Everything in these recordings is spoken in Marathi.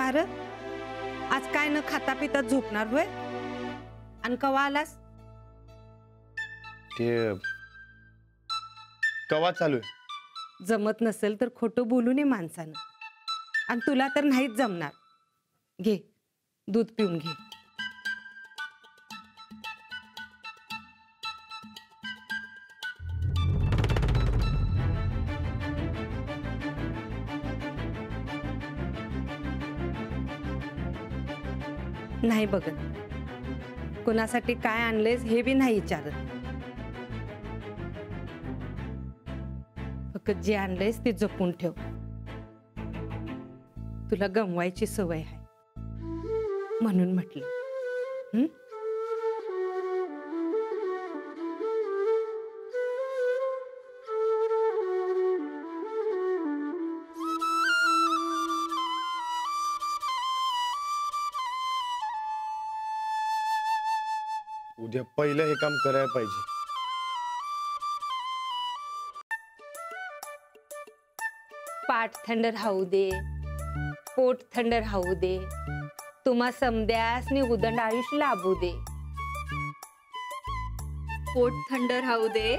का र? आज काय न खाता पिता झोपणार होय? आणि कवा आलास? ते कवा चालू आहे? जमत नसेल तर खोटं बोलू नये माणसानं. आणि तुला तर नाहीच जमणार. घे दूध पिऊन घे. नाही बघत कोणासाठी काय आणलेस हे बी नाही विचारत. फक्त जे आणलेस ते जपून ठेव. तुला गमवायची सवय आहे म्हणून म्हटलं. उद्या पहिलं हे काम करायला पाहिजे. पाठ थंड राहू दे, पोट थंड राहू दे, तुम्हा समद्यासनी उदंड आयुष्य लाभू दे. पोट थंड राहू दे,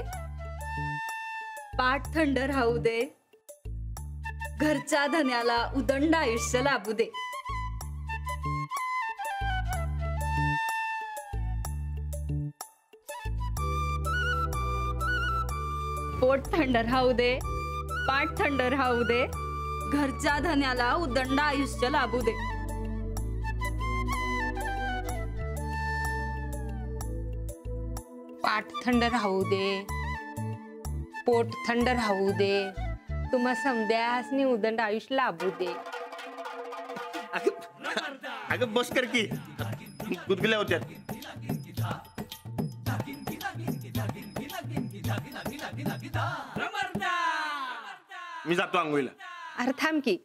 पाठ थंड राहू दे, घरच्या धन्याला उदंड आयुष्य लाभू दे. पोट थंड राहू दे, पाठ थंड राहू दे, घरच्या धन्याला उदंड आयुष्य लाभू दे. पाठ थंड राहू दे, पोट थंड राहू दे, तुम्हा समद्यासनी उदंड आयुष्य लाभू दे. अगं बस कर की, गुदगुल्या होत्या. मी जातो आंघोळीला. अरे थांब की,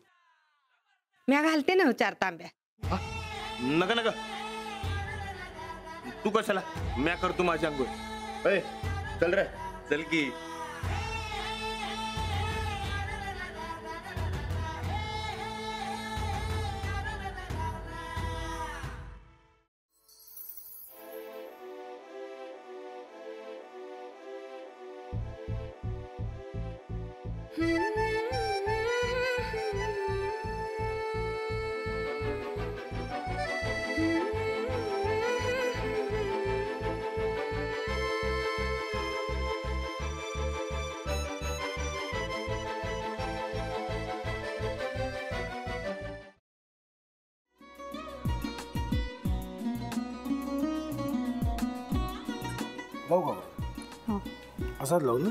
म्या घालते ना 4 तांब्या. नका नका, तू कशाला? म्या करतो माझी आंघोळ. चल रे, चल की. लावू का? हो. असाच लावू ना?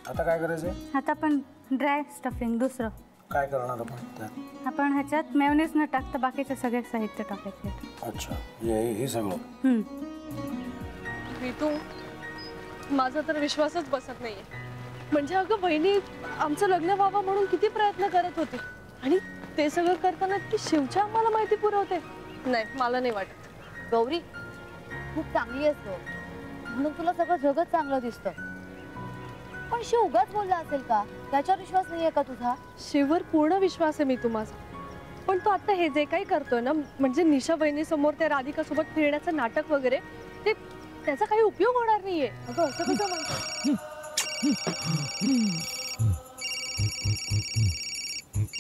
आता काय करायचंय? आता आपण ड्राय स्टफिंग दुसरं काय करणार आपण त्यात? आपण ह्याच्यात मेयोनीज न टाकता बाकीचे सगळे साहित्य टाकायचे. अच्छा, हे सगळं. ऋतू, माझा तर विश्वासच बसत नाहीये. म्हणजे अगं बहिणी आमचं लग्न व्हावं म्हणून किती प्रयत्न करत होती आणि ते सगळं करताना की शिवच्या आम्हाला माहिती पुरवते. नाही, मला नाही वाटत. गौरी खूप चांगली आहेस म्हणून तुला सगळं जगत चांगलं दिसतं. पण शिव उगाच बोलला असेल का? त्याच्यावर विश्वास नाहीये का तुझा? शिववर पूर्ण विश्वास आहे मी तुम्हाला. पण तो आता हे जे काही करतोय ना, म्हणजे निशा बहिणी समोर त्या राधिका सोबत फिरण्याचं नाटक वगैरे, ते त्याचा काही उपयोग होणार नाहीये. अगं असं कसं म्हणतो?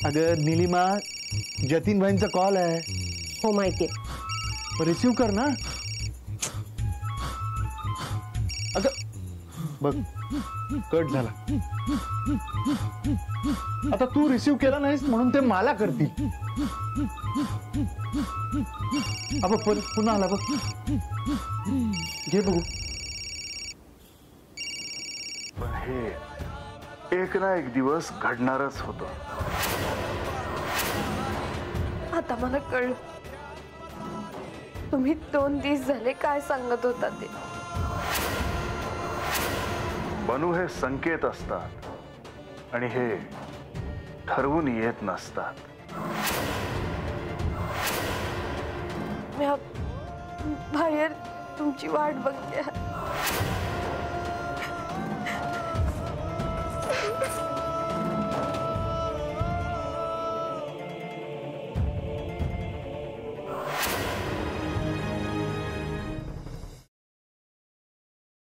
अगं नीलिमा, जतीन भाईंचा कॉल आहे. हो माहितीये. रिसीव कर ना. अगं बघ, कट झाला. आता तू रिसीव केला नाहीस म्हणून ते मला करतील. अब पुन्हा आला बघ. घे बघू. पण हे एक ना एक दिवस घडणारच होतं. आता मला कळलं तुम्ही 2 दिवस झाले काय सांगत होता ते. बनू हे संकेत असतात आणि हे ठरवून येत नसतात. बाहेर तुमची वाट बघते.